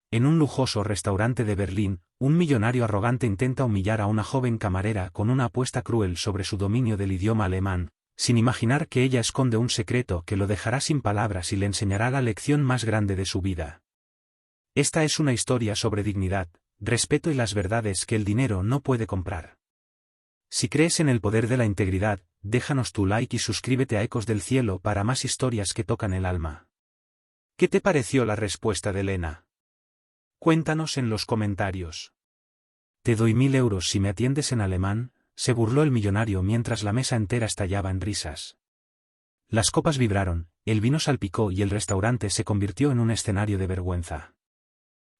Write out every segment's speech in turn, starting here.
En un lujoso restaurante de Berlín, un millonario arrogante intenta humillar a una joven camarera con una apuesta cruel sobre su dominio del idioma alemán, sin imaginar que ella esconde un secreto que lo dejará sin palabras y le enseñará la lección más grande de su vida. Esta es una historia sobre dignidad, respeto y las verdades que el dinero no puede comprar. Si crees en el poder de la integridad, déjanos tu like y suscríbete a Ecos del Cielo para más historias que tocan el alma. ¿Qué te pareció la respuesta de Lena? Cuéntanos en los comentarios. Te doy 1000 euros si me atiendes en alemán, se burló el millonario mientras la mesa entera estallaba en risas. Las copas vibraron, el vino salpicó y el restaurante se convirtió en un escenario de vergüenza.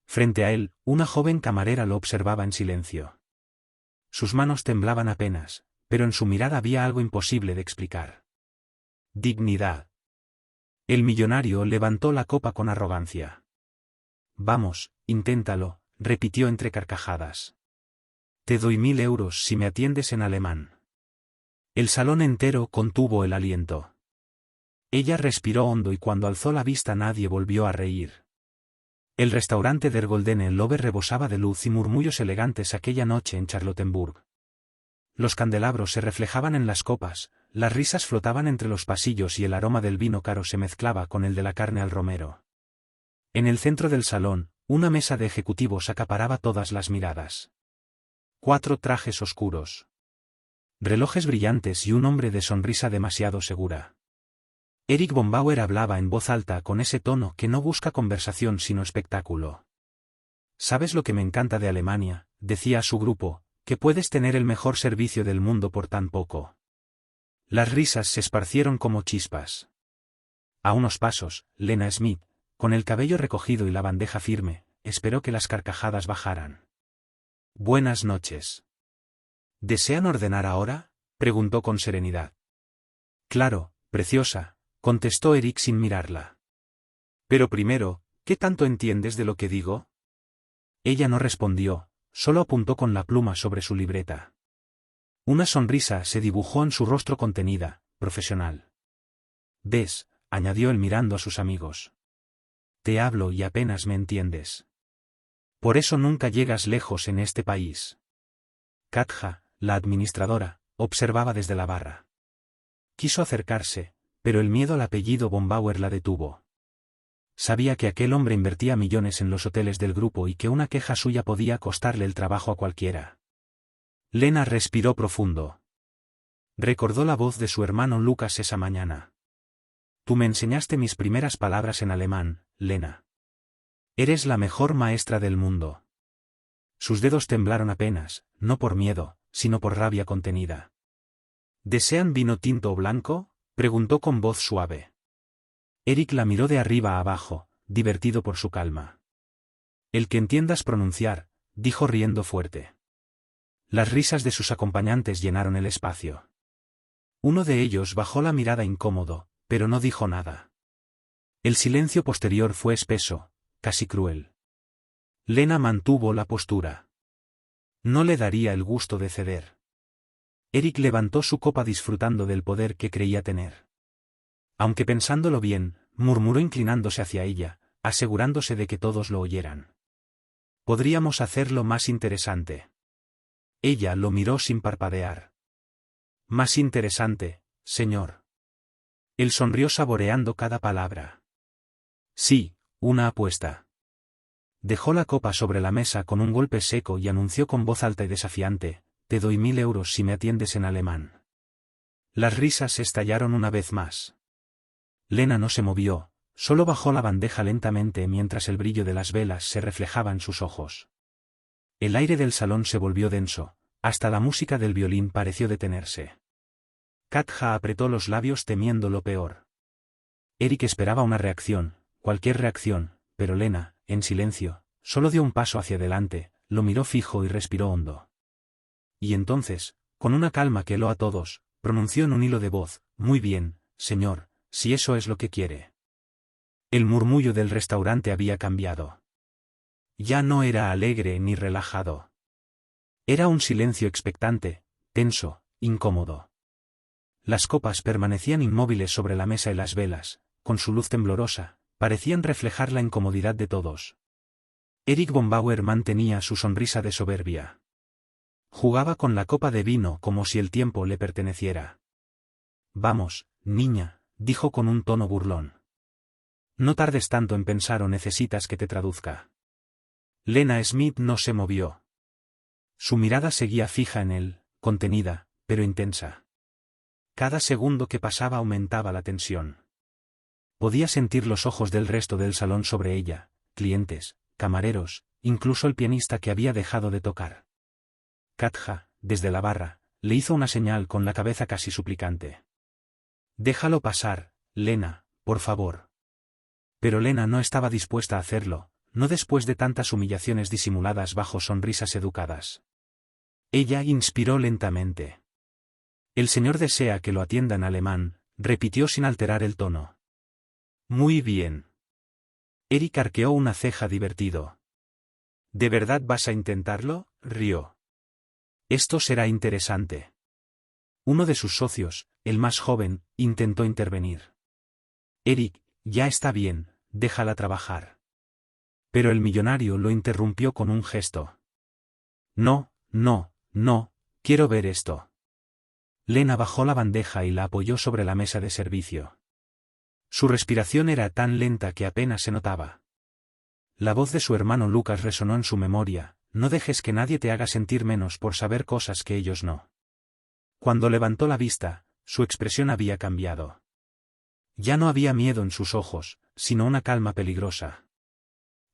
Frente a él, una joven camarera lo observaba en silencio. Sus manos temblaban apenas, pero en su mirada había algo imposible de explicar. Dignidad. El millonario levantó la copa con arrogancia. Vamos, inténtalo, repitió entre carcajadas. Te doy 1000 euros si me atiendes en alemán. El salón entero contuvo el aliento. Ella respiró hondo y cuando alzó la vista nadie volvió a reír. El restaurante der Goldene Löwe rebosaba de luz y murmullos elegantes aquella noche en Charlottenburg. Los candelabros se reflejaban en las copas, las risas flotaban entre los pasillos y el aroma del vino caro se mezclaba con el de la carne al romero. En el centro del salón, una mesa de ejecutivos acaparaba todas las miradas. 4 trajes oscuros. Relojes brillantes y un hombre de sonrisa demasiado segura. Erich von Bauer hablaba en voz alta con ese tono que no busca conversación sino espectáculo. ¿Sabes lo que me encanta de Alemania?, decía a su grupo, que puedes tener el mejor servicio del mundo por tan poco. Las risas se esparcieron como chispas. A unos pasos, Lena Smith, con el cabello recogido y la bandeja firme, esperó que las carcajadas bajaran. Buenas noches. ¿Desean ordenar ahora?, preguntó con serenidad. Claro, preciosa, contestó Eric sin mirarla. Pero primero, ¿qué tanto entiendes de lo que digo? Ella no respondió, solo apuntó con la pluma sobre su libreta. Una sonrisa se dibujó en su rostro contenida, profesional. ¿Ves?, añadió él mirando a sus amigos. Te hablo y apenas me entiendes. Por eso nunca llegas lejos en este país. Katja, la administradora, observaba desde la barra. Quiso acercarse, pero el miedo al apellido von Bauer la detuvo. Sabía que aquel hombre invertía millones en los hoteles del grupo y que una queja suya podía costarle el trabajo a cualquiera. Lena respiró profundo. Recordó la voz de su hermano Lucas esa mañana. Tú me enseñaste mis primeras palabras en alemán, Lena. Eres la mejor maestra del mundo. Sus dedos temblaron apenas, no por miedo, sino por rabia contenida. ¿Desean vino tinto o blanco?, preguntó con voz suave. Eric la miró de arriba a abajo, divertido por su calma. El que entiendas pronunciar, dijo riendo fuerte. Las risas de sus acompañantes llenaron el espacio. Uno de ellos bajó la mirada incómodo, pero no dijo nada. El silencio posterior fue espeso, casi cruel. Lena mantuvo la postura. No le daría el gusto de ceder. Eric levantó su copa disfrutando del poder que creía tener. Aunque pensándolo bien, murmuró inclinándose hacia ella, asegurándose de que todos lo oyeran. Podríamos hacerlo más interesante. Ella lo miró sin parpadear. Más interesante, señor. Él sonrió saboreando cada palabra. Sí, una apuesta. Dejó la copa sobre la mesa con un golpe seco y anunció con voz alta y desafiante, te doy 1000 euros si me atiendes en alemán. Las risas estallaron una vez más. Lena no se movió, solo bajó la bandeja lentamente mientras el brillo de las velas se reflejaba en sus ojos. El aire del salón se volvió denso, hasta la música del violín pareció detenerse. Katja apretó los labios temiendo lo peor. Eric esperaba una reacción, cualquier reacción, pero Lena, en silencio, solo dio un paso hacia adelante, lo miró fijo y respiró hondo. Y entonces, con una calma que heló a todos, pronunció en un hilo de voz, muy bien, señor, si eso es lo que quiere. El murmullo del restaurante había cambiado. Ya no era alegre ni relajado. Era un silencio expectante, tenso, incómodo. Las copas permanecían inmóviles sobre la mesa y las velas, con su luz temblorosa, parecían reflejar la incomodidad de todos. Eric von Bauer mantenía su sonrisa de soberbia. Jugaba con la copa de vino como si el tiempo le perteneciera. Vamos, niña, dijo con un tono burlón. No tardes tanto en pensar o necesitas que te traduzca. Lena Smith no se movió. Su mirada seguía fija en él, contenida, pero intensa. Cada segundo que pasaba aumentaba la tensión. Podía sentir los ojos del resto del salón sobre ella, clientes, camareros, incluso el pianista que había dejado de tocar. Katja, desde la barra, le hizo una señal con la cabeza casi suplicante. Déjalo pasar, Lena, por favor. Pero Lena no estaba dispuesta a hacerlo, no después de tantas humillaciones disimuladas bajo sonrisas educadas. Ella inspiró lentamente. El señor desea que lo atienda en alemán, repitió sin alterar el tono. Muy bien. Eric arqueó una ceja divertido. ¿De verdad vas a intentarlo? Rió. Esto será interesante. Uno de sus socios, el más joven, intentó intervenir. Eric, ya está bien, déjala trabajar. Pero el millonario lo interrumpió con un gesto. No, no, no, quiero ver esto. Lena bajó la bandeja y la apoyó sobre la mesa de servicio. Su respiración era tan lenta que apenas se notaba. La voz de su hermano Lucas resonó en su memoria: no dejes que nadie te haga sentir menos por saber cosas que ellos no. Cuando levantó la vista, su expresión había cambiado. Ya no había miedo en sus ojos, sino una calma peligrosa.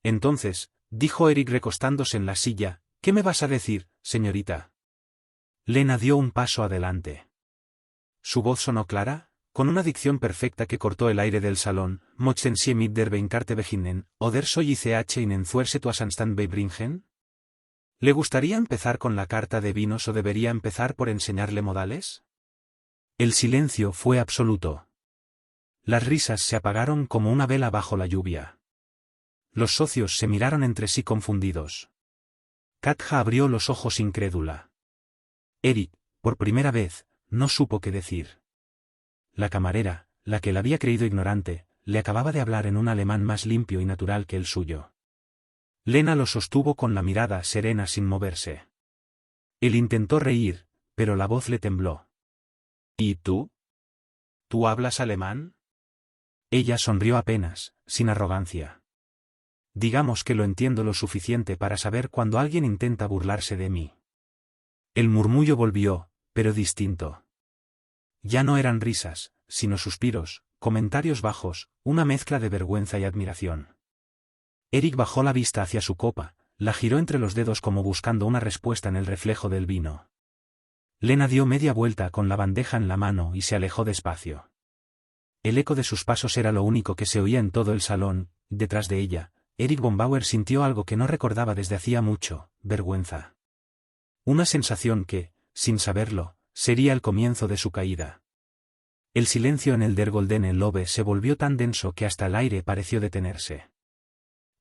Entonces, dijo Eric recostándose en la silla, ¿qué me vas a decir, señorita? Lena dio un paso adelante. Su voz sonó clara, con una dicción perfecta que cortó el aire del salón. Möchten Sie mit der Weinkarte beginnen, oder soll ich Ihnen zuerst etwas Anstand beibringen? ¿Le gustaría empezar con la carta de vinos o debería empezar por enseñarle modales? El silencio fue absoluto. Las risas se apagaron como una vela bajo la lluvia. Los socios se miraron entre sí confundidos. Katja abrió los ojos incrédula. Eric, por primera vez, no supo qué decir. La camarera, la que la había creído ignorante, le acababa de hablar en un alemán más limpio y natural que el suyo. Lena lo sostuvo con la mirada serena sin moverse. Él intentó reír, pero la voz le tembló. ¿Y tú? ¿Tú hablas alemán? Ella sonrió apenas, sin arrogancia. Digamos que lo entiendo lo suficiente para saber cuando alguien intenta burlarse de mí. El murmullo volvió, pero distinto. Ya no eran risas, sino suspiros, comentarios bajos, una mezcla de vergüenza y admiración. Eric bajó la vista hacia su copa, la giró entre los dedos como buscando una respuesta en el reflejo del vino. Lena dio media vuelta con la bandeja en la mano y se alejó despacio. El eco de sus pasos era lo único que se oía en todo el salón. Detrás de ella, Eric von Bauer sintió algo que no recordaba desde hacía mucho: vergüenza. Una sensación que, sin saberlo, sería el comienzo de su caída. El silencio en el Der Goldene Lobe se volvió tan denso que hasta el aire pareció detenerse.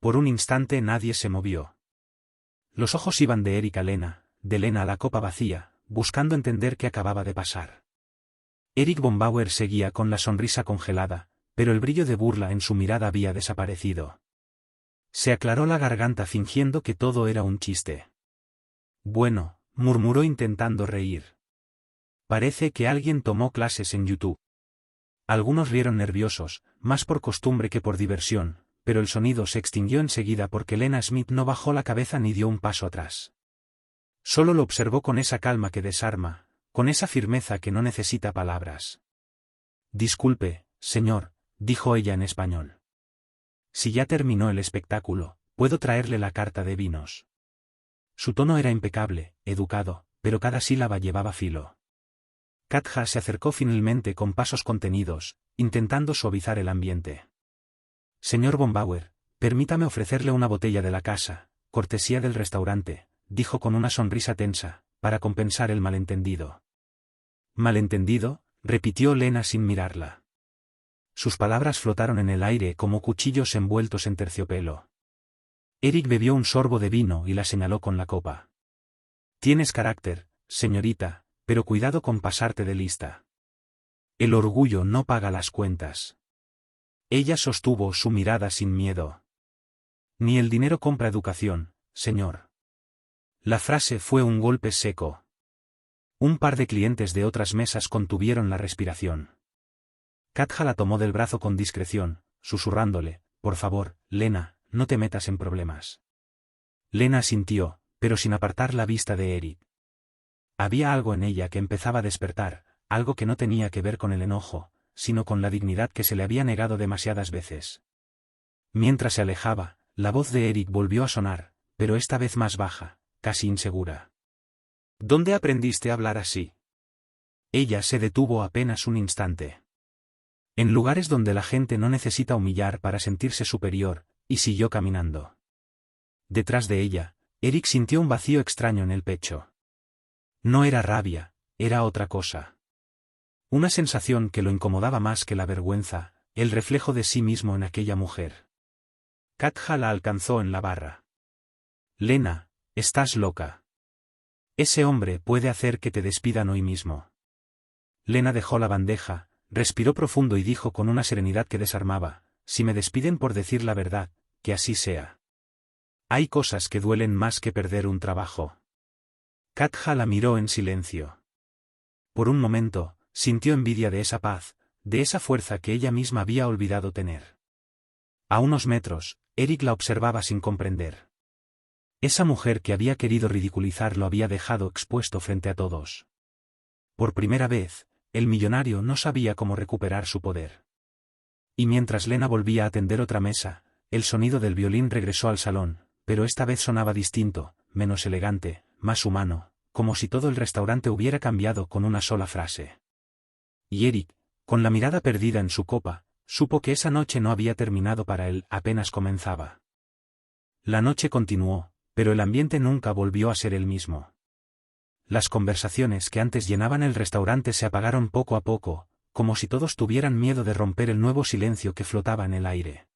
Por un instante nadie se movió. Los ojos iban de Eric a Lena, de Lena a la copa vacía, buscando entender qué acababa de pasar. Eric von Bauer seguía con la sonrisa congelada, pero el brillo de burla en su mirada había desaparecido. Se aclaró la garganta fingiendo que todo era un chiste. Bueno, murmuró intentando reír. Parece que alguien tomó clases en YouTube. Algunos rieron nerviosos, más por costumbre que por diversión, pero el sonido se extinguió enseguida porque Lena Smith no bajó la cabeza ni dio un paso atrás. Solo lo observó con esa calma que desarma, con esa firmeza que no necesita palabras. Disculpe, señor, dijo ella en español. Si ya terminó el espectáculo, puedo traerle la carta de vinos. Su tono era impecable, educado, pero cada sílaba llevaba filo. Katja se acercó finalmente con pasos contenidos, intentando suavizar el ambiente. Señor von Bauer, permítame ofrecerle una botella de la casa, cortesía del restaurante, dijo con una sonrisa tensa, para compensar el malentendido. ¿Malentendido?, repitió Lena sin mirarla. Sus palabras flotaron en el aire como cuchillos envueltos en terciopelo. Eric bebió un sorbo de vino y la señaló con la copa. Tienes carácter, señorita, pero cuidado con pasarte de lista. El orgullo no paga las cuentas. Ella sostuvo su mirada sin miedo. Ni el dinero compra educación, señor. La frase fue un golpe seco. Un par de clientes de otras mesas contuvieron la respiración. Katja la tomó del brazo con discreción, susurrándole, por favor, Lena, no te metas en problemas. Lena asintió, pero sin apartar la vista de Eric. Había algo en ella que empezaba a despertar, algo que no tenía que ver con el enojo, sino con la dignidad que se le había negado demasiadas veces. Mientras se alejaba, la voz de Eric volvió a sonar, pero esta vez más baja, casi insegura. ¿Dónde aprendiste a hablar así? Ella se detuvo apenas un instante. En lugares donde la gente no necesita humillar para sentirse superior, y siguió caminando. Detrás de ella, Eric sintió un vacío extraño en el pecho. No era rabia, era otra cosa. Una sensación que lo incomodaba más que la vergüenza, el reflejo de sí mismo en aquella mujer. Katja la alcanzó en la barra. Lena, estás loca. Ese hombre puede hacer que te despidan hoy mismo. Lena dejó la bandeja, respiró profundo y dijo con una serenidad que desarmaba, si me despiden por decir la verdad, que así sea. Hay cosas que duelen más que perder un trabajo. Katja la miró en silencio. Por un momento, sintió envidia de esa paz, de esa fuerza que ella misma había olvidado tener. A unos metros, Eric la observaba sin comprender. Esa mujer que había querido ridiculizar lo había dejado expuesto frente a todos. Por primera vez, el millonario no sabía cómo recuperar su poder. Y mientras Lena volvía a atender otra mesa, el sonido del violín regresó al salón, pero esta vez sonaba distinto, menos elegante, más humano, como si todo el restaurante hubiera cambiado con una sola frase. Y Eric, con la mirada perdida en su copa, supo que esa noche no había terminado para él, apenas comenzaba. La noche continuó, pero el ambiente nunca volvió a ser el mismo. Las conversaciones que antes llenaban el restaurante se apagaron poco a poco, como si todos tuvieran miedo de romper el nuevo silencio que flotaba en el aire.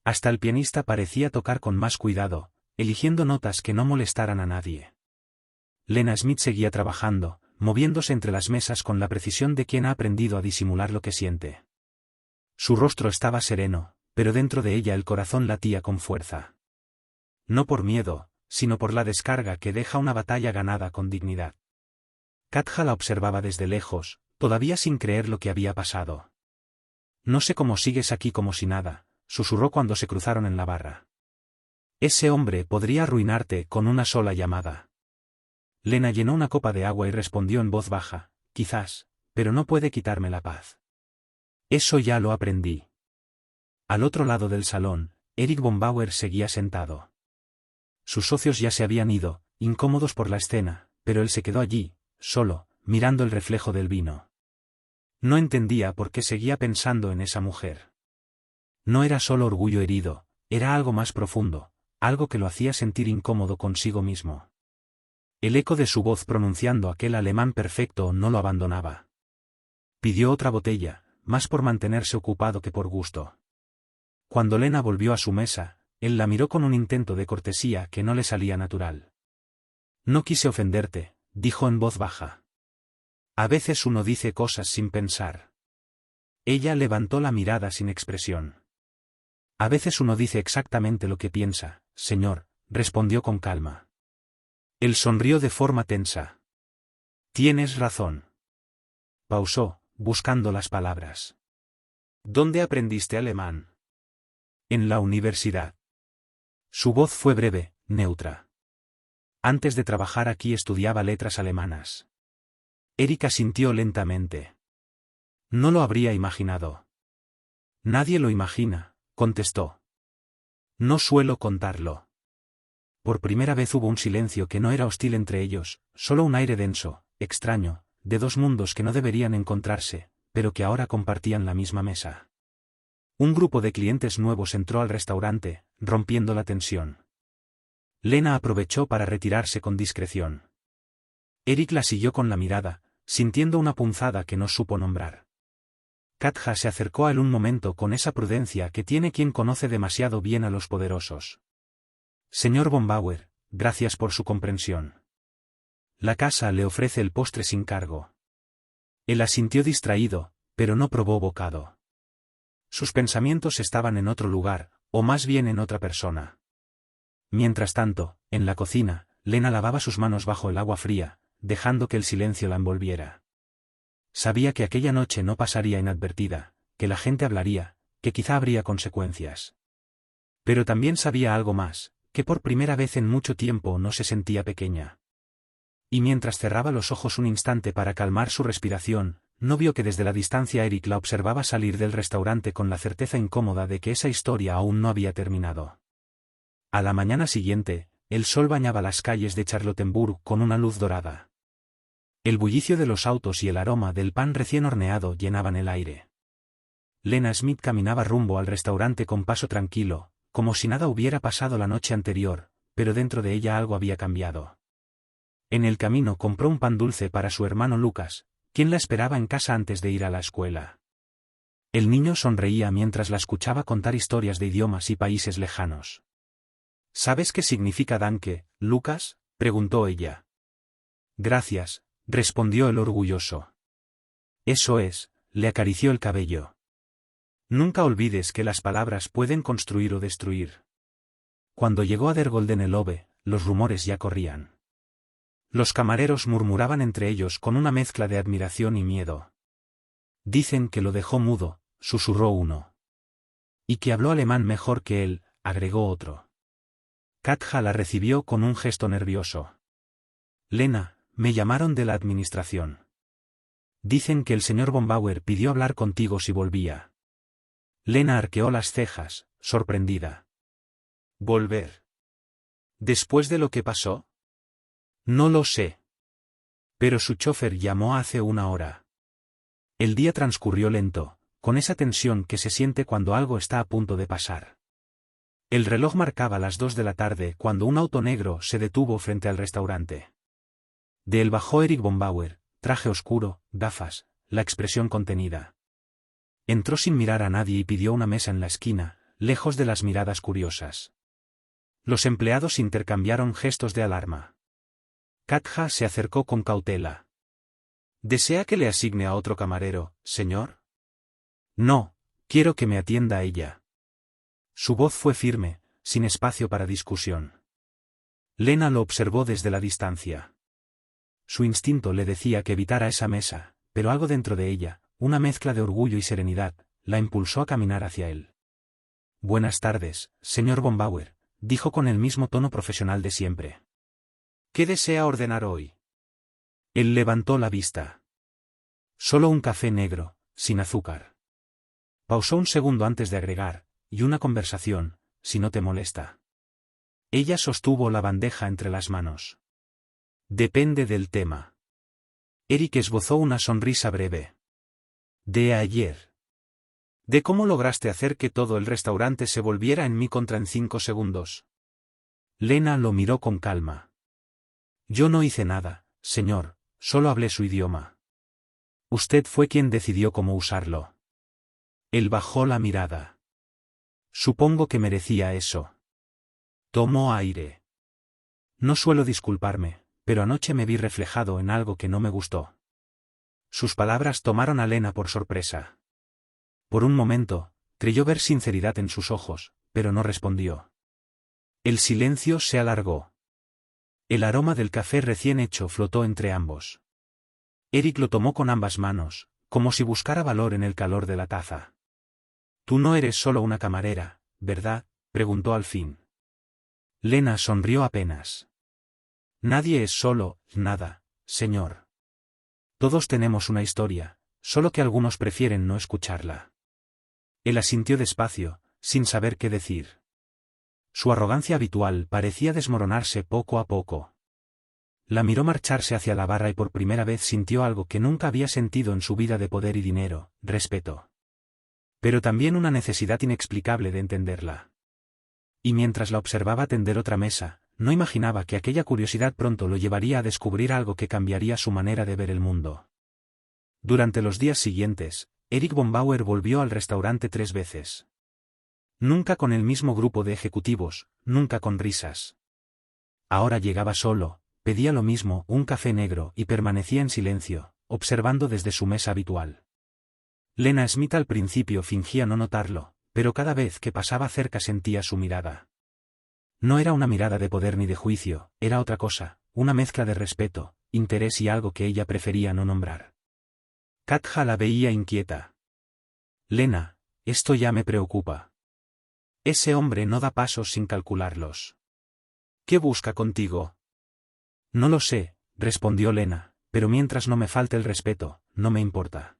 Hasta el pianista parecía tocar con más cuidado, eligiendo notas que no molestaran a nadie. Lena Smith seguía trabajando, moviéndose entre las mesas con la precisión de quien ha aprendido a disimular lo que siente. Su rostro estaba sereno, pero dentro de ella el corazón latía con fuerza. No por miedo, sino por la descarga que deja una batalla ganada con dignidad. Katja la observaba desde lejos, todavía sin creer lo que había pasado. No sé cómo sigues aquí como si nada, susurró cuando se cruzaron en la barra. Ese hombre podría arruinarte con una sola llamada. Lena llenó una copa de agua y respondió en voz baja, quizás, pero no puede quitarme la paz. Eso ya lo aprendí. Al otro lado del salón, Eric von Bauer seguía sentado. Sus socios ya se habían ido, incómodos por la escena, pero él se quedó allí, solo, mirando el reflejo del vino. No entendía por qué seguía pensando en esa mujer. No era solo orgullo herido, era algo más profundo, algo que lo hacía sentir incómodo consigo mismo. El eco de su voz pronunciando aquel alemán perfecto no lo abandonaba. Pidió otra botella, más por mantenerse ocupado que por gusto. Cuando Lena volvió a su mesa, él la miró con un intento de cortesía que no le salía natural. No quise ofenderte, dijo en voz baja. A veces uno dice cosas sin pensar. Ella levantó la mirada sin expresión. A veces uno dice exactamente lo que piensa, señor, respondió con calma. Él sonrió de forma tensa. Tienes razón. Pausó, buscando las palabras. ¿Dónde aprendiste alemán? En la universidad. Su voz fue breve, neutra. Antes de trabajar aquí estudiaba letras alemanas. Erika asintió lentamente. No lo habría imaginado. Nadie lo imagina, contestó. No suelo contarlo. Por primera vez hubo un silencio que no era hostil entre ellos, solo un aire denso, extraño, de dos mundos que no deberían encontrarse, pero que ahora compartían la misma mesa. Un grupo de clientes nuevos entró al restaurante, rompiendo la tensión. Lena aprovechó para retirarse con discreción. Eric la siguió con la mirada, sintiendo una punzada que no supo nombrar. Katja se acercó a él un momento con esa prudencia que tiene quien conoce demasiado bien a los poderosos. Señor von Bauer, gracias por su comprensión. La casa le ofrece el postre sin cargo. Él asintió distraído, pero no probó bocado. Sus pensamientos estaban en otro lugar, O más bien en otra persona. Mientras tanto, en la cocina, Lena lavaba sus manos bajo el agua fría, dejando que el silencio la envolviera. Sabía que aquella noche no pasaría inadvertida, que la gente hablaría, que quizá habría consecuencias. Pero también sabía algo más, que por primera vez en mucho tiempo no se sentía pequeña. Y mientras cerraba los ojos un instante para calmar su respiración, no vio que desde la distancia Eric la observaba salir del restaurante con la certeza incómoda de que esa historia aún no había terminado. A la mañana siguiente, el sol bañaba las calles de Charlottenburg con una luz dorada. El bullicio de los autos y el aroma del pan recién horneado llenaban el aire. Lena Smith caminaba rumbo al restaurante con paso tranquilo, como si nada hubiera pasado la noche anterior, pero dentro de ella algo había cambiado. En el camino compró un pan dulce para su hermano Lucas, quien la esperaba en casa antes de ir a la escuela. El niño sonreía mientras la escuchaba contar historias de idiomas y países lejanos. ¿Sabes qué significa danke, Lucas?, preguntó ella. Gracias, respondió el orgulloso. Eso es, le acarició el cabello. Nunca olvides que las palabras pueden construir o destruir. Cuando llegó a Der Goldene Löwe, los rumores ya corrían. Los camareros murmuraban entre ellos con una mezcla de admiración y miedo. Dicen que lo dejó mudo, susurró uno. Y que habló alemán mejor que él, agregó otro. Katja la recibió con un gesto nervioso. Lena, me llamaron de la administración. Dicen que el señor von Bauer pidió hablar contigo si volvía. Lena arqueó las cejas, sorprendida. ¿Volver? ¿Después de lo que pasó? No lo sé. Pero su chofer llamó hace una hora. El día transcurrió lento, con esa tensión que se siente cuando algo está a punto de pasar. El reloj marcaba las 2 de la tarde cuando un auto negro se detuvo frente al restaurante. De él bajó Eric von Bauer, traje oscuro, gafas, la expresión contenida. Entró sin mirar a nadie y pidió una mesa en la esquina, lejos de las miradas curiosas. Los empleados intercambiaron gestos de alarma. Katja se acercó con cautela. ¿Desea que le asigne a otro camarero, señor? No, quiero que me atienda ella. Su voz fue firme, sin espacio para discusión. Lena lo observó desde la distancia. Su instinto le decía que evitara esa mesa, pero algo dentro de ella, una mezcla de orgullo y serenidad, la impulsó a caminar hacia él. Buenas tardes, señor von Bauer, dijo con el mismo tono profesional de siempre. ¿Qué desea ordenar hoy? Él levantó la vista. Solo un café negro, sin azúcar. Pausó un segundo antes de agregar, y una conversación, si no te molesta. Ella sostuvo la bandeja entre las manos. Depende del tema. Eric esbozó una sonrisa breve. De ayer. ¿De cómo lograste hacer que todo el restaurante se volviera en mi contra en 5 segundos? Lena lo miró con calma. Yo no hice nada, señor, solo hablé su idioma. Usted fue quien decidió cómo usarlo. Él bajó la mirada. Supongo que merecía eso. Tomó aire. No suelo disculparme, pero anoche me vi reflejado en algo que no me gustó. Sus palabras tomaron a Lena por sorpresa. Por un momento, creyó ver sinceridad en sus ojos, pero no respondió. El silencio se alargó. El aroma del café recién hecho flotó entre ambos. Eric lo tomó con ambas manos, como si buscara valor en el calor de la taza. Tú no eres solo una camarera, ¿verdad?, preguntó al fin. Lena sonrió apenas. Nadie es solo, nada, señor. Todos tenemos una historia, solo que algunos prefieren no escucharla. Él asintió despacio, sin saber qué decir. Su arrogancia habitual parecía desmoronarse poco a poco. La miró marcharse hacia la barra y por primera vez sintió algo que nunca había sentido en su vida de poder y dinero, respeto. Pero también una necesidad inexplicable de entenderla. Y mientras la observaba tender otra mesa, no imaginaba que aquella curiosidad pronto lo llevaría a descubrir algo que cambiaría su manera de ver el mundo. Durante los días siguientes, Eric von Bauer volvió al restaurante 3 veces. Nunca con el mismo grupo de ejecutivos, nunca con risas. Ahora llegaba solo, pedía lo mismo, un café negro, y permanecía en silencio, observando desde su mesa habitual. Lena Smith al principio fingía no notarlo, pero cada vez que pasaba cerca sentía su mirada. No era una mirada de poder ni de juicio, era otra cosa, una mezcla de respeto, interés y algo que ella prefería no nombrar. Katja la veía inquieta. Lena, esto ya me preocupa. Ese hombre no da pasos sin calcularlos. ¿Qué busca contigo? No lo sé, respondió Lena, pero mientras no me falte el respeto, no me importa.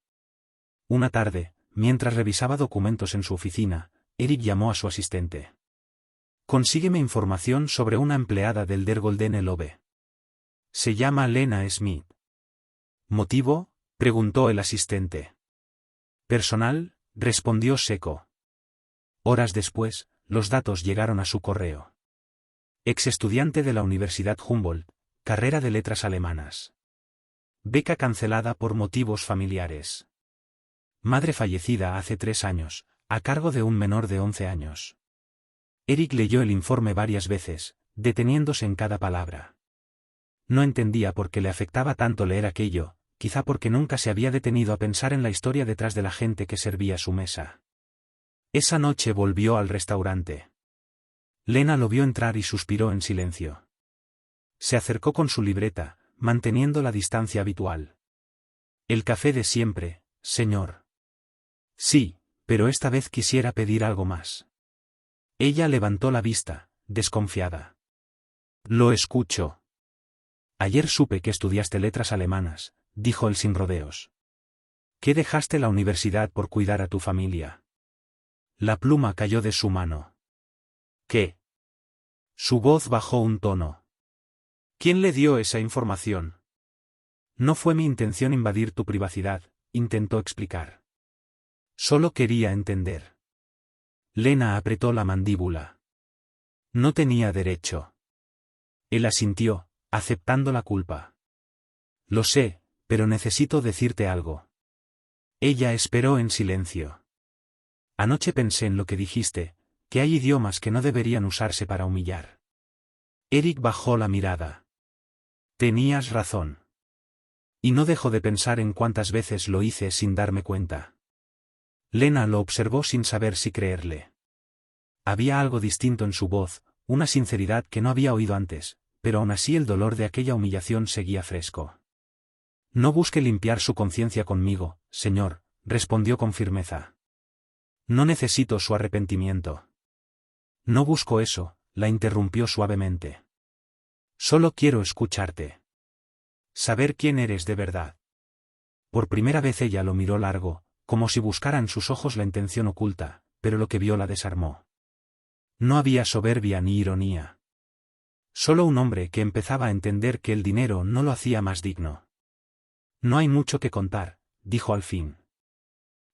Una tarde, mientras revisaba documentos en su oficina, Erik llamó a su asistente. Consígueme información sobre una empleada del Der Goldene Löwe. Se llama Lena Smith. ¿Motivo?, preguntó el asistente. Personal, respondió seco. Horas después, los datos llegaron a su correo. Ex estudiante de la Universidad Humboldt, carrera de letras alemanas. Beca cancelada por motivos familiares. Madre fallecida hace 3 años, a cargo de un menor de 11 años. Erik leyó el informe varias veces, deteniéndose en cada palabra. No entendía por qué le afectaba tanto leer aquello, quizá porque nunca se había detenido a pensar en la historia detrás de la gente que servía su mesa. Esa noche volvió al restaurante. Lena lo vio entrar y suspiró en silencio. Se acercó con su libreta, manteniendo la distancia habitual. El café de siempre, señor. Sí, pero esta vez quisiera pedir algo más. Ella levantó la vista, desconfiada. Lo escucho. Ayer supe que estudiaste letras alemanas, dijo él sin rodeos. ¿Qué dejaste la universidad por cuidar a tu familia? La pluma cayó de su mano. ¿Qué? Su voz bajó un tono. ¿Quién le dio esa información? No fue mi intención invadir tu privacidad, intentó explicar. Solo quería entender. Lena apretó la mandíbula. No tenía derecho. Él asintió, aceptando la culpa. Lo sé, pero necesito decirte algo. Ella esperó en silencio. Anoche pensé en lo que dijiste, que hay idiomas que no deberían usarse para humillar. Erik bajó la mirada. Tenías razón. Y no dejo de pensar en cuántas veces lo hice sin darme cuenta. Lena lo observó sin saber si creerle. Había algo distinto en su voz, una sinceridad que no había oído antes, pero aún así el dolor de aquella humillación seguía fresco. No busque limpiar su conciencia conmigo, señor, respondió con firmeza. No necesito su arrepentimiento. No busco eso, la interrumpió suavemente. Solo quiero escucharte. Saber quién eres de verdad. Por primera vez ella lo miró largo, como si buscara en sus ojos la intención oculta, pero lo que vio la desarmó. No había soberbia ni ironía. Solo un hombre que empezaba a entender que el dinero no lo hacía más digno. No hay mucho que contar, dijo al fin.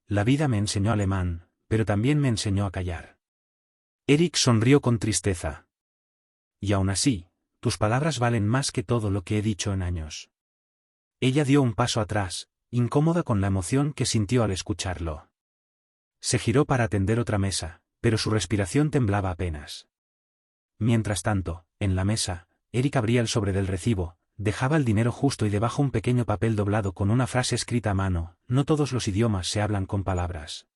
La vida me enseñó alemán, pero también me enseñó a callar. Erik sonrió con tristeza. Y aún así, tus palabras valen más que todo lo que he dicho en años. Ella dio un paso atrás, incómoda con la emoción que sintió al escucharlo. Se giró para atender otra mesa, pero su respiración temblaba apenas. Mientras tanto, en la mesa, Erik abría el sobre del recibo, dejaba el dinero justo y debajo un pequeño papel doblado con una frase escrita a mano: no todos los idiomas se hablan con palabras.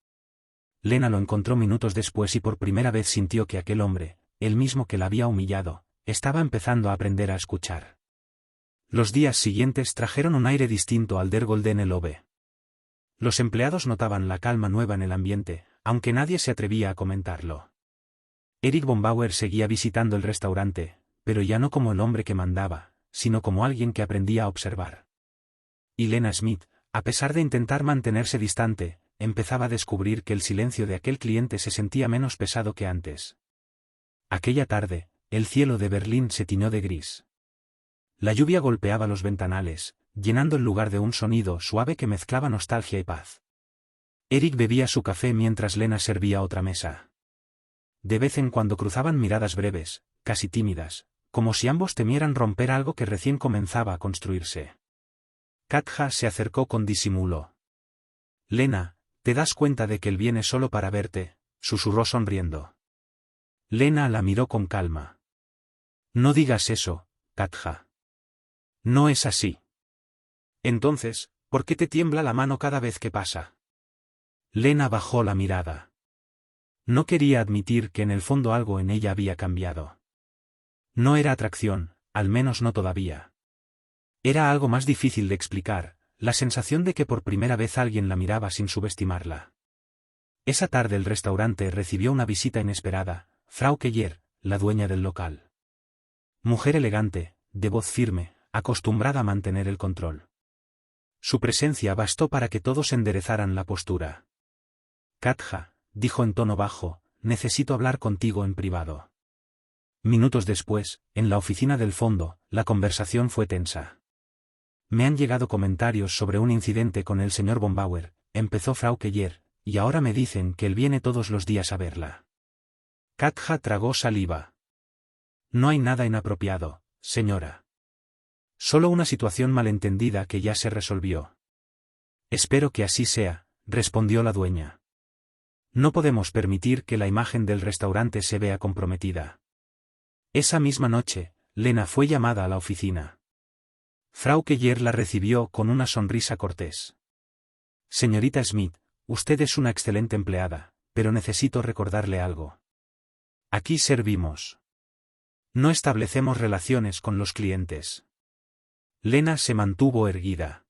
Lena lo encontró minutos después y por primera vez sintió que aquel hombre, el mismo que la había humillado, estaba empezando a aprender a escuchar. Los días siguientes trajeron un aire distinto al Der Goldene Löwe. Los empleados notaban la calma nueva en el ambiente, aunque nadie se atrevía a comentarlo. Erik von Bauer seguía visitando el restaurante, pero ya no como el hombre que mandaba, sino como alguien que aprendía a observar. Y Lena Smith, a pesar de intentar mantenerse distante, empezaba a descubrir que el silencio de aquel cliente se sentía menos pesado que antes. Aquella tarde, el cielo de Berlín se tiñó de gris. La lluvia golpeaba los ventanales, llenando el lugar de un sonido suave que mezclaba nostalgia y paz. Erik bebía su café mientras Lena servía otra mesa. De vez en cuando cruzaban miradas breves, casi tímidas, como si ambos temieran romper algo que recién comenzaba a construirse. Katja se acercó con disimulo. Lena, ¿te das cuenta de que él viene solo para verte?, susurró sonriendo. Lena la miró con calma. No digas eso, Katja. No es así. Entonces, ¿por qué te tiembla la mano cada vez que pasa? Lena bajó la mirada. No quería admitir que en el fondo algo en ella había cambiado. No era atracción, al menos no todavía. Era algo más difícil de explicar, la sensación de que por primera vez alguien la miraba sin subestimarla. Esa tarde el restaurante recibió una visita inesperada, Frau Keller, la dueña del local. Mujer elegante, de voz firme, acostumbrada a mantener el control. Su presencia bastó para que todos enderezaran la postura. Katja, dijo en tono bajo, necesito hablar contigo en privado. Minutos después, en la oficina del fondo, la conversación fue tensa. Me han llegado comentarios sobre un incidente con el señor von Bauer, empezó Frau Keller, y ahora me dicen que él viene todos los días a verla. Katja tragó saliva. No hay nada inapropiado, señora. Solo una situación malentendida que ya se resolvió. Espero que así sea, respondió la dueña. No podemos permitir que la imagen del restaurante se vea comprometida. Esa misma noche, Lena fue llamada a la oficina. Frau Keller la recibió con una sonrisa cortés. Señorita Smith, usted es una excelente empleada, pero necesito recordarle algo. Aquí servimos. No establecemos relaciones con los clientes. Lena se mantuvo erguida.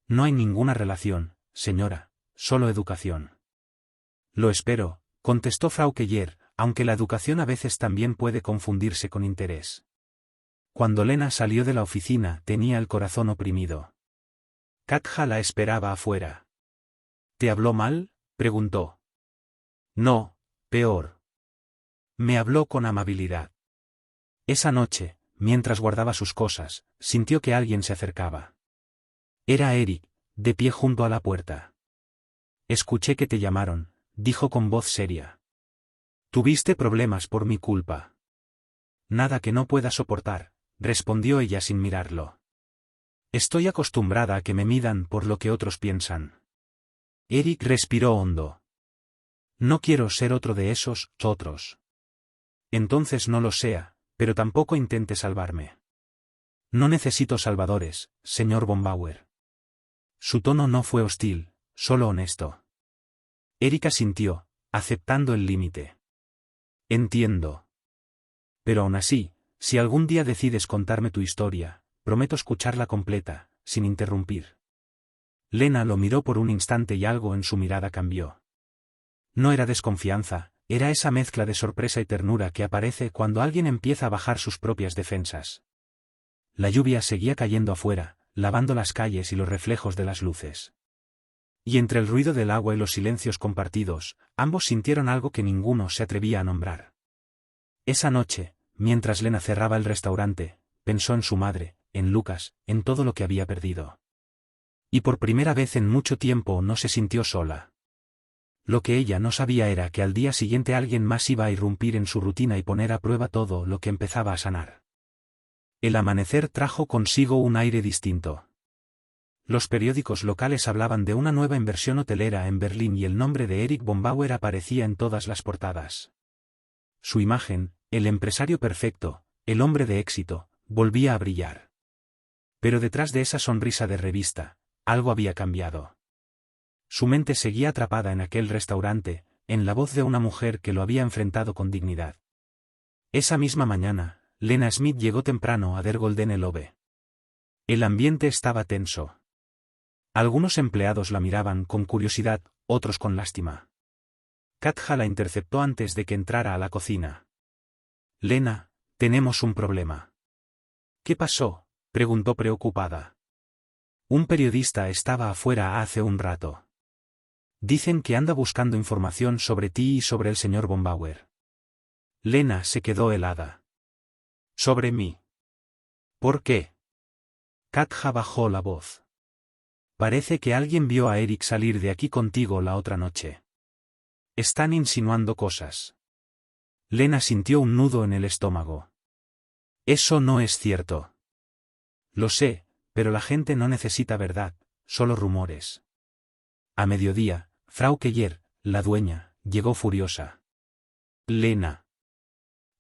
No hay ninguna relación, señora, solo educación. Lo espero, contestó Frau Keller, aunque la educación a veces también puede confundirse con interés. Cuando Lena salió de la oficina tenía el corazón oprimido. Katja la esperaba afuera. ¿Te habló mal?, preguntó. No, peor. Me habló con amabilidad. Esa noche, mientras guardaba sus cosas, sintió que alguien se acercaba. Era Eric, de pie junto a la puerta. Escuché que te llamaron, dijo con voz seria. Tuviste problemas por mi culpa. Nada que no pueda soportar, respondió ella sin mirarlo. Estoy acostumbrada a que me midan por lo que otros piensan. Eric respiró hondo. No quiero ser otro de esos otros. Entonces no lo sea, pero tampoco intente salvarme. No necesito salvadores, señor von Bauer. Su tono no fue hostil, solo honesto. Erika sintió, aceptando el límite. Entiendo. Pero aún así, si algún día decides contarme tu historia, prometo escucharla completa, sin interrumpir. Lena lo miró por un instante y algo en su mirada cambió. No era desconfianza, era esa mezcla de sorpresa y ternura que aparece cuando alguien empieza a bajar sus propias defensas. La lluvia seguía cayendo afuera, lavando las calles y los reflejos de las luces. Y entre el ruido del agua y los silencios compartidos, ambos sintieron algo que ninguno se atrevía a nombrar. Esa noche, mientras Lena cerraba el restaurante, pensó en su madre, en Lucas, en todo lo que había perdido. Y por primera vez en mucho tiempo no se sintió sola. Lo que ella no sabía era que al día siguiente alguien más iba a irrumpir en su rutina y poner a prueba todo lo que empezaba a sanar. El amanecer trajo consigo un aire distinto. Los periódicos locales hablaban de una nueva inversión hotelera en Berlín y el nombre de Eric von Bauer aparecía en todas las portadas. Su imagen, el empresario perfecto, el hombre de éxito, volvía a brillar. Pero detrás de esa sonrisa de revista, algo había cambiado. Su mente seguía atrapada en aquel restaurante, en la voz de una mujer que lo había enfrentado con dignidad. Esa misma mañana, Lena Smith llegó temprano a Der Goldene Löwe. El ambiente estaba tenso. Algunos empleados la miraban con curiosidad, otros con lástima. Katja la interceptó antes de que entrara a la cocina. Lena, tenemos un problema. ¿Qué pasó?, preguntó preocupada. Un periodista estaba afuera hace un rato. Dicen que anda buscando información sobre ti y sobre el señor von Bauer. Lena se quedó helada. ¿Sobre mí? ¿Por qué? Katja bajó la voz. Parece que alguien vio a Eric salir de aquí contigo la otra noche. Están insinuando cosas. Lena sintió un nudo en el estómago. Eso no es cierto. Lo sé, pero la gente no necesita verdad, solo rumores. A mediodía, Frau Keller, la dueña, llegó furiosa. Lena.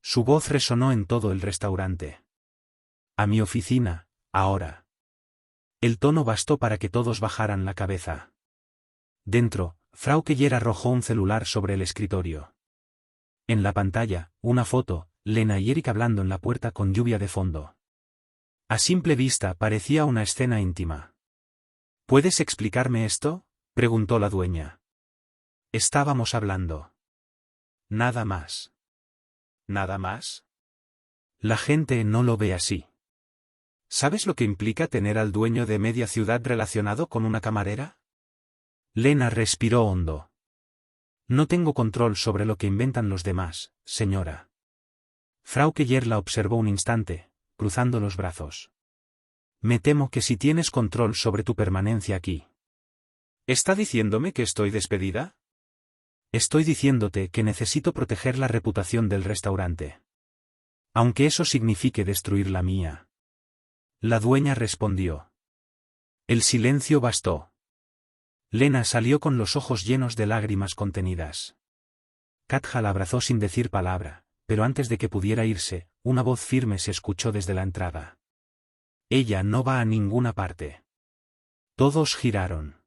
Su voz resonó en todo el restaurante. A mi oficina, ahora. El tono bastó para que todos bajaran la cabeza. Dentro, Frau Keller arrojó un celular sobre el escritorio. En la pantalla, una foto, Lena y Eric hablando en la puerta con lluvia de fondo. A simple vista parecía una escena íntima. ¿Puedes explicarme esto?, preguntó la dueña. Estábamos hablando. Nada más. ¿Nada más? La gente no lo ve así. ¿Sabes lo que implica tener al dueño de media ciudad relacionado con una camarera? Lena respiró hondo. No tengo control sobre lo que inventan los demás, señora. Frau Keller la observó un instante, cruzando los brazos. Me temo que sí tienes control sobre tu permanencia aquí. ¿Está diciéndome que estoy despedida? Estoy diciéndote que necesito proteger la reputación del restaurante. Aunque eso signifique destruir la mía. La dueña respondió. El silencio bastó. Lena salió con los ojos llenos de lágrimas contenidas. Katja la abrazó sin decir palabra, pero antes de que pudiera irse, una voz firme se escuchó desde la entrada. Ella no va a ninguna parte. Todos giraron.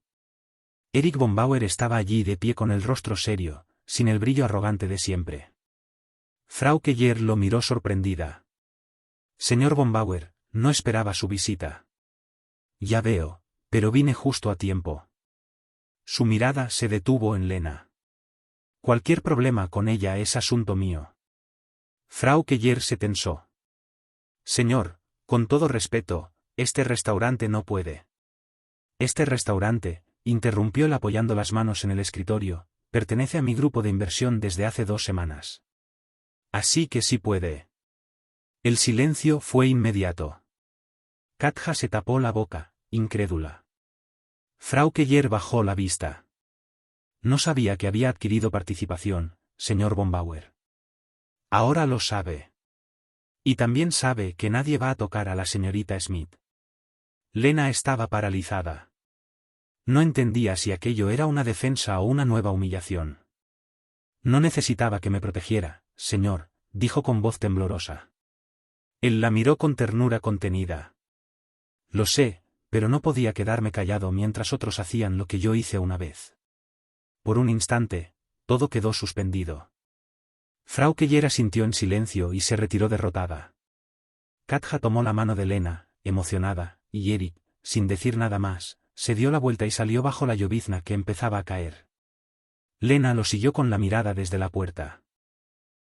Eric von Bauer estaba allí de pie con el rostro serio, sin el brillo arrogante de siempre. Frau Keller lo miró sorprendida. Señor von Bauer, no esperaba su visita. Ya veo, pero vine justo a tiempo. Su mirada se detuvo en Lena. Cualquier problema con ella es asunto mío. Frau Keller se tensó. Señor, con todo respeto, este restaurante no puede. Este restaurante, interrumpió él apoyando las manos en el escritorio, pertenece a mi grupo de inversión desde hace 2 semanas. Así que sí puede. El silencio fue inmediato. Katja se tapó la boca, incrédula. Frau Keller bajó la vista. No sabía que había adquirido participación, señor von Bauer. Ahora lo sabe. Y también sabe que nadie va a tocar a la señorita Smith. Lena estaba paralizada. No entendía si aquello era una defensa o una nueva humillación. No necesitaba que me protegiera, señor, dijo con voz temblorosa. Él la miró con ternura contenida. Lo sé, pero no podía quedarme callado mientras otros hacían lo que yo hice una vez. Por un instante, todo quedó suspendido. Frau Keller asintió en silencio y se retiró derrotada. Katja tomó la mano de Lena, emocionada, y Eric, sin decir nada más, se dio la vuelta y salió bajo la llovizna que empezaba a caer. Lena lo siguió con la mirada desde la puerta.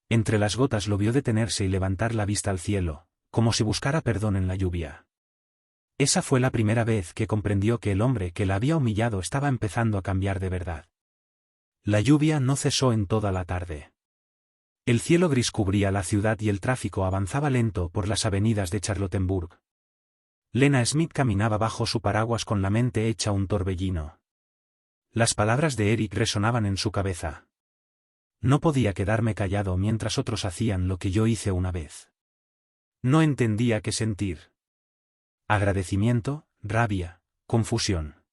Entre las gotas lo vio detenerse y levantar la vista al cielo, como si buscara perdón en la lluvia. Esa fue la primera vez que comprendió que el hombre que la había humillado estaba empezando a cambiar de verdad. La lluvia no cesó en toda la tarde. El cielo gris cubría la ciudad y el tráfico avanzaba lento por las avenidas de Charlottenburg. Lena Smith caminaba bajo su paraguas con la mente hecha un torbellino. Las palabras de Eric resonaban en su cabeza. No podía quedarme callado mientras otros hacían lo que yo hice una vez. No entendía qué sentir. Agradecimiento, rabia, confusión.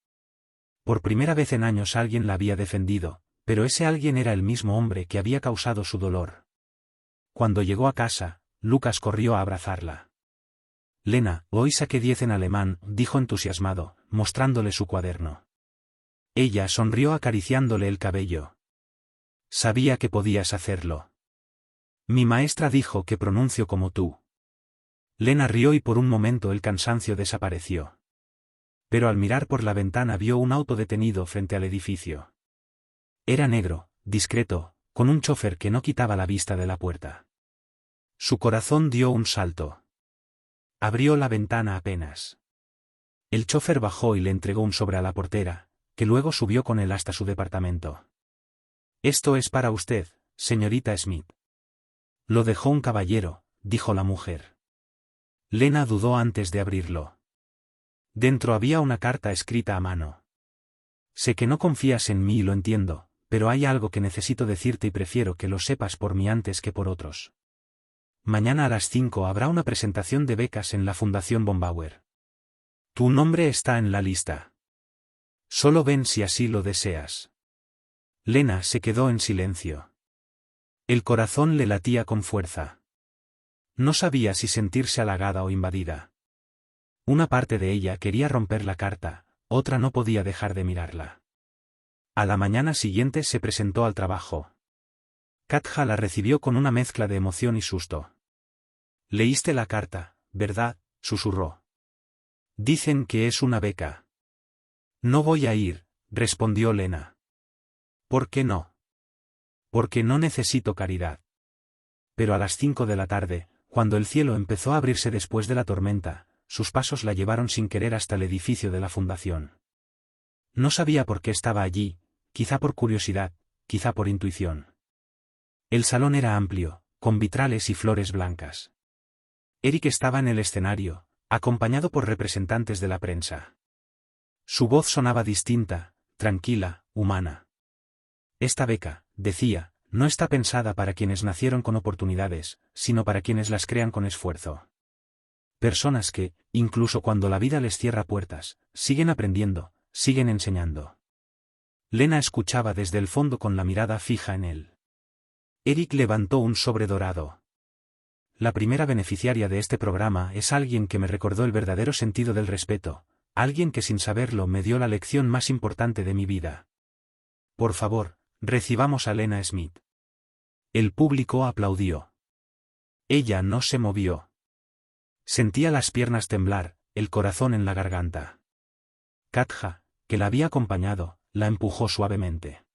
Por primera vez en años alguien la había defendido, pero ese alguien era el mismo hombre que había causado su dolor. Cuando llegó a casa, Lucas corrió a abrazarla. Lena, hoy saqué 10 en alemán, dijo entusiasmado, mostrándole su cuaderno. Ella sonrió acariciándole el cabello. Sabía que podías hacerlo. Mi maestra dijo que pronuncio como tú. Lena rió y por un momento el cansancio desapareció. Pero al mirar por la ventana vio un auto detenido frente al edificio. Era negro, discreto, con un chofer que no quitaba la vista de la puerta. Su corazón dio un salto. Abrió la ventana apenas. El chofer bajó y le entregó un sobre a la portera, que luego subió con él hasta su departamento. Esto es para usted, señorita Smith. Lo dejó un caballero, dijo la mujer. Lena dudó antes de abrirlo. Dentro había una carta escrita a mano. Sé que no confías en mí y lo entiendo, pero hay algo que necesito decirte y prefiero que lo sepas por mí antes que por otros. Mañana a las 5 habrá una presentación de becas en la Fundación von Bauer. Tu nombre está en la lista. Solo ven si así lo deseas. Lena se quedó en silencio. El corazón le latía con fuerza. No sabía si sentirse halagada o invadida. Una parte de ella quería romper la carta, otra no podía dejar de mirarla. A la mañana siguiente se presentó al trabajo. Katja la recibió con una mezcla de emoción y susto. «Leíste la carta, ¿verdad?», susurró. «Dicen que es una beca». «No voy a ir», respondió Lena. «¿Por qué no?». «Porque no necesito caridad». Pero a las 5 de la tarde, cuando el cielo empezó a abrirse después de la tormenta, sus pasos la llevaron sin querer hasta el edificio de la fundación. No sabía por qué estaba allí, quizá por curiosidad, quizá por intuición. El salón era amplio, con vitrales y flores blancas. Eric estaba en el escenario, acompañado por representantes de la prensa. Su voz sonaba distinta, tranquila, humana. «Esta beca», decía, «no está pensada para quienes nacieron con oportunidades, sino para quienes las crean con esfuerzo. Personas que, incluso cuando la vida les cierra puertas, siguen aprendiendo, siguen enseñando». Lena escuchaba desde el fondo con la mirada fija en él. Eric levantó un sobre dorado. «La primera beneficiaria de este programa es alguien que me recordó el verdadero sentido del respeto, alguien que sin saberlo me dio la lección más importante de mi vida. Por favor, recibamos a Lena Smith». El público aplaudió. Ella no se movió. Sentía las piernas temblar, el corazón en la garganta. Katja, que la había acompañado, la empujó suavemente.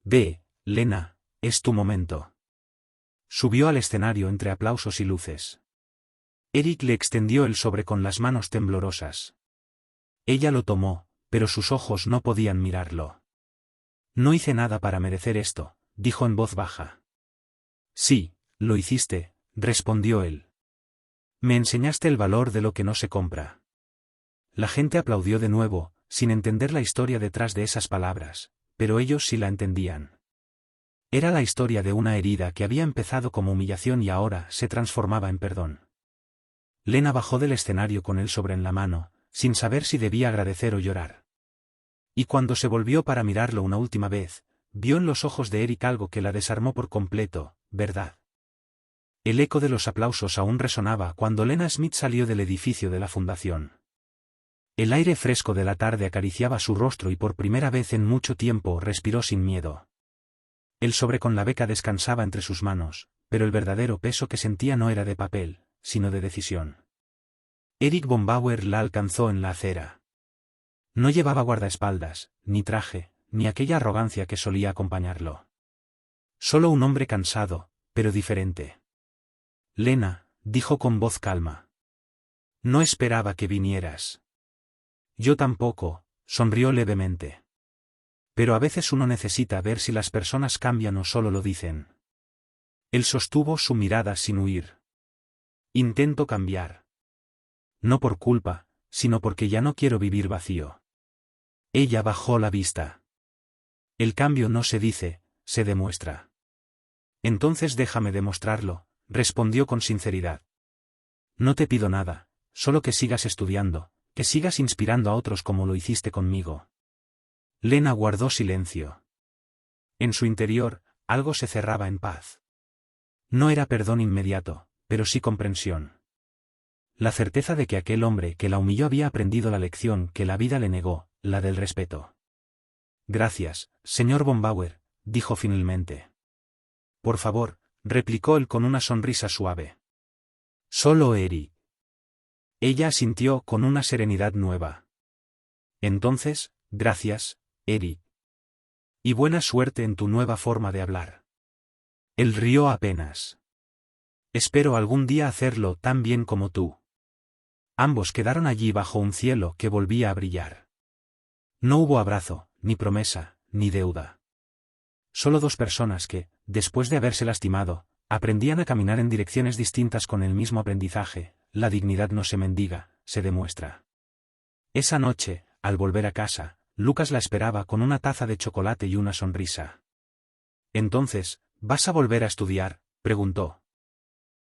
«Ve, Lena, es tu momento». Subió al escenario entre aplausos y luces. Eric le extendió el sobre con las manos temblorosas. Ella lo tomó, pero sus ojos no podían mirarlo. «No hice nada para merecer esto», dijo en voz baja. «Sí, lo hiciste», respondió él. «Me enseñaste el valor de lo que no se compra». La gente aplaudió de nuevo, sin entender la historia detrás de esas palabras, pero ellos sí la entendían. Era la historia de una herida que había empezado como humillación y ahora se transformaba en perdón. Lena bajó del escenario con el sobre en la mano, sin saber si debía agradecer o llorar. Y cuando se volvió para mirarlo una última vez, vio en los ojos de Eric algo que la desarmó por completo, verdad. El eco de los aplausos aún resonaba cuando Lena Smith salió del edificio de la fundación. El aire fresco de la tarde acariciaba su rostro y por primera vez en mucho tiempo respiró sin miedo. El sobre con la beca descansaba entre sus manos, pero el verdadero peso que sentía no era de papel, sino de decisión. Eric von Bauer la alcanzó en la acera. No llevaba guardaespaldas, ni traje, ni aquella arrogancia que solía acompañarlo. Solo un hombre cansado, pero diferente. «Lena», dijo con voz calma. «No esperaba que vinieras». «Yo tampoco», sonrió levemente. «Pero a veces uno necesita ver si las personas cambian o solo lo dicen». Él sostuvo su mirada sin huir. «Intento cambiar. No por culpa, sino porque ya no quiero vivir vacío». Ella bajó la vista. «El cambio no se dice, se demuestra». «Entonces déjame demostrarlo», respondió con sinceridad. «No te pido nada, solo que sigas estudiando, que sigas inspirando a otros como lo hiciste conmigo». Lena guardó silencio. En su interior, algo se cerraba en paz. No era perdón inmediato, pero sí comprensión. La certeza de que aquel hombre que la humilló había aprendido la lección que la vida le negó, la del respeto. «Gracias, señor von Bauer», dijo finalmente. «Por favor», replicó él con una sonrisa suave. «Solo Eric». Ella asintió con una serenidad nueva. «Entonces, gracias, Eric. Y buena suerte en tu nueva forma de hablar». Él rió apenas. «Espero algún día hacerlo tan bien como tú». Ambos quedaron allí bajo un cielo que volvía a brillar. No hubo abrazo, ni promesa, ni deuda. Solo dos personas que, después de haberse lastimado, aprendían a caminar en direcciones distintas con el mismo aprendizaje. La dignidad no se mendiga, se demuestra. Esa noche, al volver a casa, Lucas la esperaba con una taza de chocolate y una sonrisa. «Entonces, ¿vas a volver a estudiar?», preguntó.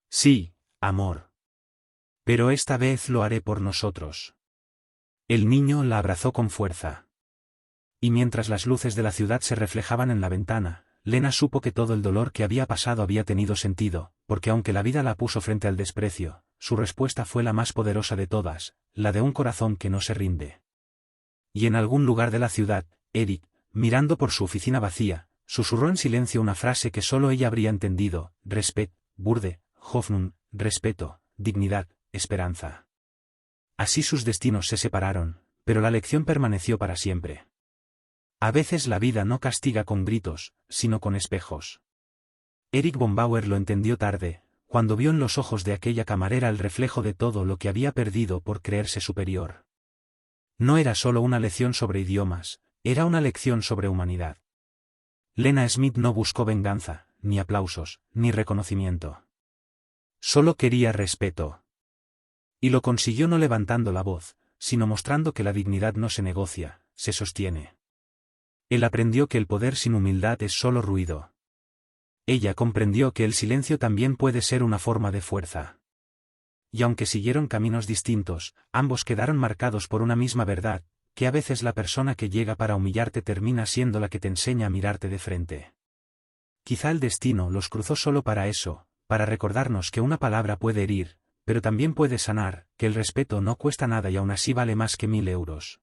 «Sí, amor. Pero esta vez lo haré por nosotros». El niño la abrazó con fuerza. Y mientras las luces de la ciudad se reflejaban en la ventana, Lena supo que todo el dolor que había pasado había tenido sentido, porque aunque la vida la puso frente al desprecio, su respuesta fue la más poderosa de todas, la de un corazón que no se rinde. Y en algún lugar de la ciudad, Eric, mirando por su oficina vacía, susurró en silencio una frase que solo ella habría entendido: Respect, Würde, Hoffnung, respeto, dignidad, esperanza. Así sus destinos se separaron, pero la lección permaneció para siempre. A veces la vida no castiga con gritos, sino con espejos. Erich von Bauer lo entendió tarde, cuando vio en los ojos de aquella camarera el reflejo de todo lo que había perdido por creerse superior. No era solo una lección sobre idiomas, era una lección sobre humanidad. Lena Smith no buscó venganza, ni aplausos, ni reconocimiento. Solo quería respeto. Y lo consiguió no levantando la voz, sino mostrando que la dignidad no se negocia, se sostiene. Él aprendió que el poder sin humildad es solo ruido. Ella comprendió que el silencio también puede ser una forma de fuerza. Y aunque siguieron caminos distintos, ambos quedaron marcados por una misma verdad, que a veces la persona que llega para humillarte termina siendo la que te enseña a mirarte de frente. Quizá el destino los cruzó solo para eso, para recordarnos que una palabra puede herir, pero también puede sanar, que el respeto no cuesta nada y aún así vale más que 1000 euros.